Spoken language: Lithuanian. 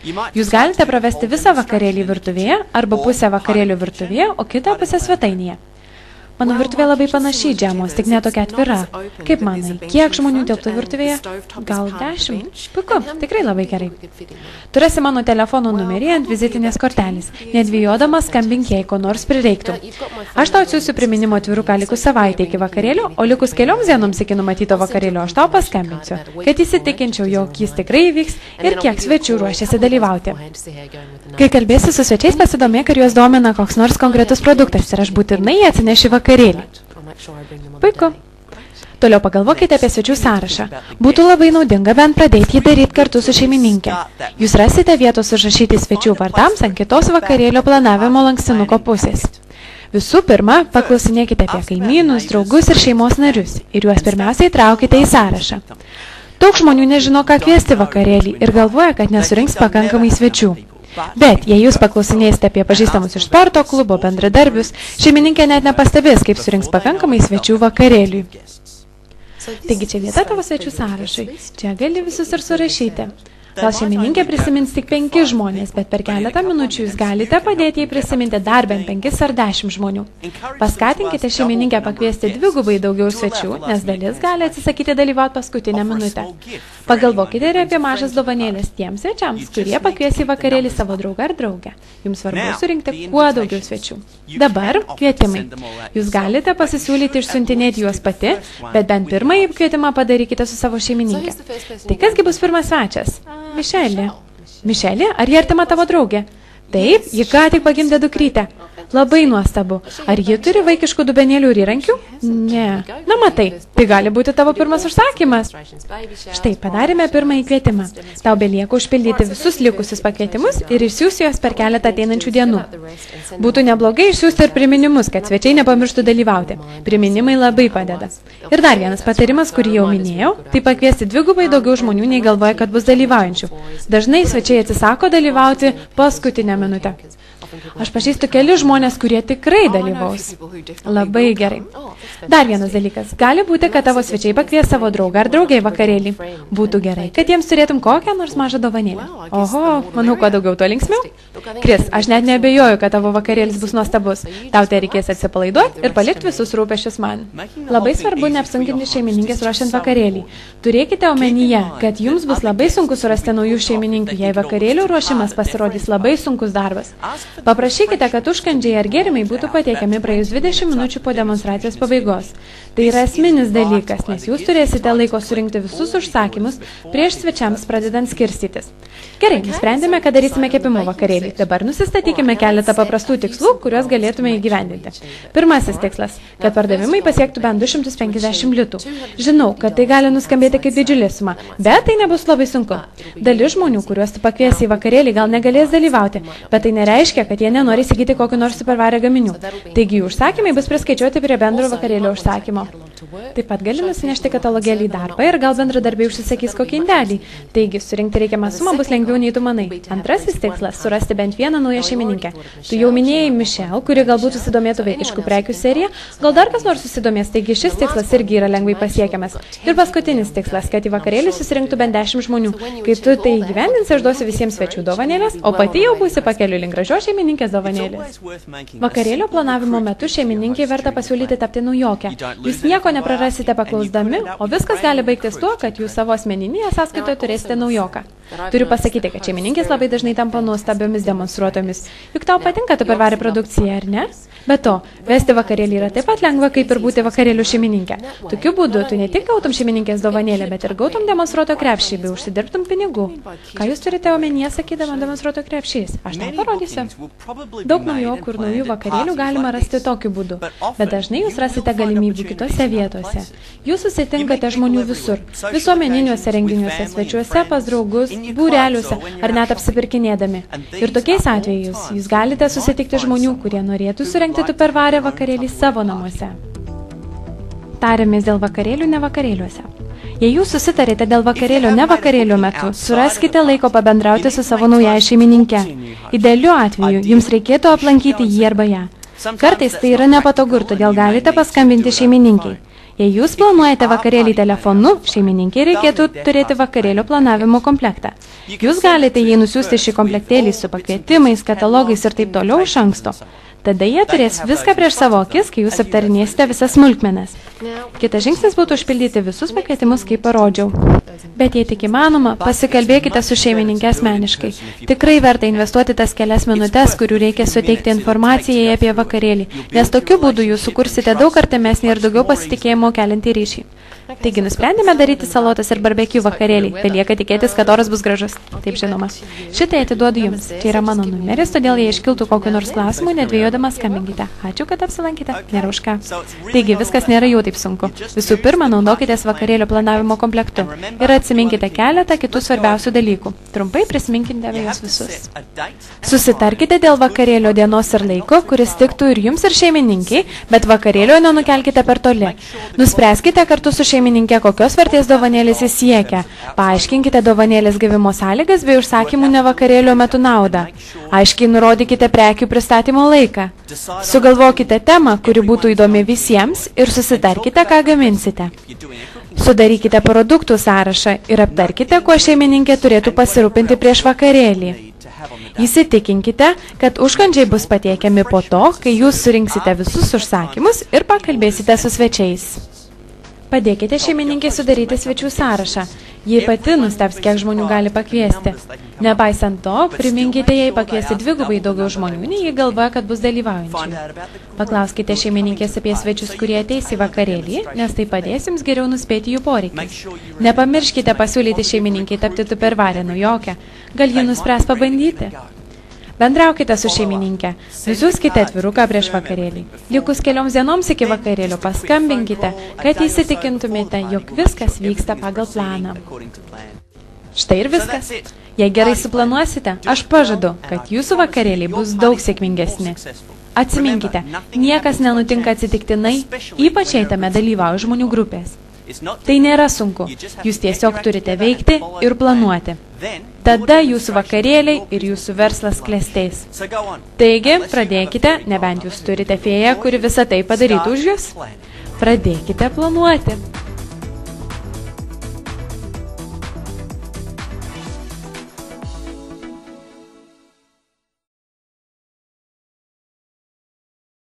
Jūs galite pravesti visą vakarėlį virtuvėje arba pusę vakarėlių virtuvėje, o kitą pusę svetainėje. Mano virtuvė labai panašiai džemos, tik netokia atvira. Kaip manai, kiek žmonių tilptų virtuvėje? Gal 10? Puiku, tikrai labai gerai. Tu rasi mano telefono numerį ant vizitinės kortelės. Nedvijodamas skambink, jei ko nors prireiktų. Aš tau atsiųsiu priminimo atviruką likus savaitę iki vakarėlio, o likus kelioms dienoms iki numatyto vakarėlio aš tau paskambinsiu, kad įsitikinčiau, jog jis tikrai įvyks ir kiek svečių ruošiasi dalyvauti. Kai kalbėsi su svečiais, pasidomėk, ar juos domina koks nors konkretus produktas ir aš būtinai atsinešiu vakarėlį. Puiku. Toliau pagalvokite apie svečių sąrašą. Būtų labai naudinga bent pradėti jį daryti kartu su šeimininkė. Jūs rasite vietos užrašyti svečių vardams ant kitos vakarėlio planavimo lankstinuko pusės. Visų pirma, paklausinėkite apie kaimynus, draugus ir šeimos narius ir juos pirmiausiai traukite į sąrašą. Daug žmonių nežino, ką kviesti vakarėlį ir galvoja, kad nesurinks pakankamai svečių. Bet, jei jūs paklausinėsite apie pažįstamus iš sporto klubo, bendradarbius, šeimininkė net nepastebės, kaip surinks pakankamai svečių vakarėliui. Taigi čia vieta tavo svečių sąrašui. Čia gali visus ir surašyti. Gal šeimininkė prisimins tik 5 žmonės, bet per keletą minučių jūs galite padėti jai prisiminti dar bent 5 ar 10 žmonių. Paskatinkite šeimininkę pakviesti 2 daugiau svečių, nes dalis gali atsisakyti dalyvauti paskutinę minutę. Pagalvokite ir apie mažas dovanėlės tiems svečiams, kurie pakvies į vakarėlį savo draugą ar draugę. Jums svarbu surinkti kuo daugiau svečių. Dabar kvietimai. Jūs galite pasisiūlyti išsiuntinėti juos pati, bet bent pirmąjį kvietimą padarykite su savo šeimininkė. Tai kasgi bus pirmas svečias? Mišelė. Mišelė, ar ji artima tavo draugė? Taip, ji ką tik pagimdė dukrytę. Labai nuostabu. Ar ji turi vaikiškų dubenėlių ir įrankių? Ne. Na matai, tai gali būti tavo pirmas užsakymas. Štai, padarėme pirmąjį kvietimą. Tau belieka užpildyti visus likusius pakvietimus ir išsiųsti juos per keletą ateinančių dienų. Būtų neblogai išsiųsti ir priminimus, kad svečiai nepamirštų dalyvauti. Priminimai labai padeda. Ir dar vienas patarimas, kurį jau minėjau, tai pakviesti 2 daugiau žmonių, nei galvoja, kad bus dalyvaujančių. Dažnai svečiai atsisako dalyvauti paskutinę minutę. Aš pažįstu keli žmonės, kurie tikrai dalyvaus. Labai gerai. Dar vienas dalykas. Gali būti, kad tavo svečiai pakvies savo draugą ar draugę į vakarėlį. Būtų gerai, kad jiems turėtum kokią nors mažą dovanėlę. Oho, manau, kuo daugiau, to linksmiau. Kris, aš net neabejoju, kad tavo vakarėlis bus nuostabus. Tau tai reikės atsipalaiduoti ir palikti visus rūpesčius man. Labai svarbu neapsunkinti šeimininkės ruošiant vakarėlį. Turėkite omenyje, kad jums bus labai sunku surasti naujų šeimininkų, jei vakarėlių ruošimas pasirodys labai sunkus darbas. Paprašykite, kad užkandžiai ar gėrimai būtų patiekiami praėjus 20 minučių po demonstracijos pabaigos. Tai yra esminis dalykas, nes jūs turėsite laiko surinkti visus užsakymus prieš svečiams pradedant skirstytis. Gerai, nusprendėme, kad darysime kepimo vakarėlį. Dabar nusistatykime keletą paprastų tikslų, kuriuos galėtume įgyvendinti. Pirmasis tikslas, kad pardavimai pasiektų bent 250 litų. Žinau, kad tai gali nuskambėti kaip didžiulė suma, bet tai nebus labai sunku. Dalis žmonių, kuriuos tu pakviesi į vakarėlį, gal negalės dalyvauti, bet tai nereiškia, kad jie nenori įsigyti kokių nors supervarę gaminių. Taigi jų užsakymai bus priskaičiuoti prie bendro vakarėlio užsakymo. Taip pat gali nusinešti katalogėlį į darbą ir gal bendradarbiai užsisakys kokį indelį. Taigi, surinkti reikiamą sumą bus lengviau nei tu manai. Antrasis tikslas – surasti bent vieną naują šeimininkę. Tu jau minėjai Michelle, kuri galbūt susidomėtų vaikiškų prekių seriją, gal dar kas nors susidomės, taigi šis tikslas irgi yra lengvai pasiekiamas. Ir paskutinis tikslas, kad į vakarėlį susirinktų bent 10 žmonių. Kai tu tai įgyvendinsi, aš duosiu visiems svečių dovanėlės, o pati jau būsi pakeliu link gražios šeimininkės dovanėlės. Vakarėlio planavimo metu šeimininkiai verta pasiūlyti tapti naujokę. Jūs nieko neprarasite paklausdami, o viskas gali baigtis tuo, kad jūs savo asmeninėje sąskaitoje turėsite naujoką. Turiu pasakyti, kad šeimininkės labai dažnai tampa nuostabiomis demonstruotomis. Juk tau patinka supervarė produkcija, ar ne? Be to, vesti vakarėlį yra taip pat lengva, kaip ir būti vakarėlių šeimininkė. Tokiu būdu tu ne tik gautum šeimininkės dovanėlę, bet ir gautum demonstruoto krepšį, bei užsidirbtum pinigų. Ką jūs turite omenyje sakydama demonstruoto krepšys? Aš tau parodysiu. Daug naujokų ir naujų vakarėlių galima rasti tokiu būdu, bet dažnai jūs rasite galimybių kitose vietose. Jūs susitinkate žmonių visur, visuomeniniuose renginiuose, svečiuose, pas draugus, būreliuose ar net apsipirkinėdami. Ir tokiais atvejais jūs galite susitikti žmonių, kurie norėtų surengti supervarę vakarėlį savo namuose. Tarėmės dėl vakarėlių ne vakarėliuose. Jei jūs susitarėte dėl vakarėlio ne vakarėlio metu, suraskite laiko pabendrauti su savo nauja šeimininke. Idealiu atveju jums reikėtų aplankyti jį arba ją. Kartais tai yra nepatogu ir todėl galite paskambinti šeimininkiai. Jei jūs planuojate vakarėlį telefonu, šeimininkei reikėtų turėti vakarėlio planavimo komplektą. Jūs galite jai nusiųsti šį komplektėlį su pakvietimais, katalogais ir taip toliau iš anksto. Tada jie turės viską prieš savo akis, kai jūs aptarinėsite visas smulkmenas. Kitas žingsnis būtų užpildyti visus pakvietimus, kaip parodžiau. Bet jei tik įmanoma, pasikalbėkite su šeimininkė asmeniškai. Tikrai verta investuoti tas kelias minutes, kurių reikia suteikti informacijai apie vakarėlį, nes tokiu būdu jūs sukursite daug artimesnį ir daugiau pasitikėjimo keliantį ryšį. Taigi nusprendėme daryti salotas ir barbecue vakarėlį. Belieka tikėtis, kad oras bus gražus. Taip žinoma. Šitai atiduodu jums. Čia yra mano numeris, todėl jei iškiltų kokiu nors klausimu, nedvėjodamas skambinkite. Ačiū, kad apsilankėte. Nėra už ką. Taigi viskas nėra jau taip sunku. Visų pirma, naudokitės vakarėlio planavimo komplektu ir atsiminkite keletą kitų svarbiausių dalykų. Trumpai prisiminkite juos visus. Susitarkite dėl vakarėlio dienos ir laiko, kuris tiktų ir jums ir šeimininkiai, bet vakarėlio nenukelkite per toli. Nuspręskite kartu su šeimininkė, kokios vertės dovanėlės jis siekia. Paaiškinkite dovanėlės gavimo sąlygas bei užsakymų ne vakarėlio metu naudą. Aiškiai nurodykite prekių pristatymo laiką. Sugalvokite temą, kuri būtų įdomi visiems ir susitarkite, ką gaminsite. Sudarykite produktų sąrašą ir aptarkite, kuo šeimininkė turėtų pasirūpinti prieš vakarėlį. Įsitikinkite, kad užkandžiai bus patiekiami po to, kai jūs surinksite visus užsakymus ir pakalbėsite su svečiais. Padėkite šeimininkei sudaryti svečių sąrašą. Jie pati nustebs, kiek žmonių gali pakviesti. Nepaisant to, priminkite jai pakviesti dvigubai daugiau žmonių, nei jie galvoja, kad bus dalyvaujančių. Paklauskite šeimininkės apie svečius, kurie ateis į vakarėlį, nes tai padės jums geriau nuspėti jų poreikius. Nepamirškite pasiūlyti šeimininkai tapti tupperware naujokę. Gal ji nuspręs pabandyti? Bendraukite su šeimininkė. Nusiųskite atviruką prieš vakarėlį. Likus kelioms dienoms iki vakarėlio paskambinkite, kad įsitikintumėte, jog viskas vyksta pagal planą. Štai ir viskas. Jei gerai suplanuosite, aš pažadu, kad jūsų vakarėliai bus daug sėkmingesni. Atsiminkite, niekas nenutinka atsitiktinai, ypač jei tame dalyvauja žmonių grupės. Tai nėra sunku. Jūs tiesiog turite veikti ir planuoti. Tada jūsų vakarėliai ir jūsų verslas klestės. Taigi, pradėkite, nebent jūs turite fėją, kuri visą tai padarytų už jūs. Pradėkite planuoti.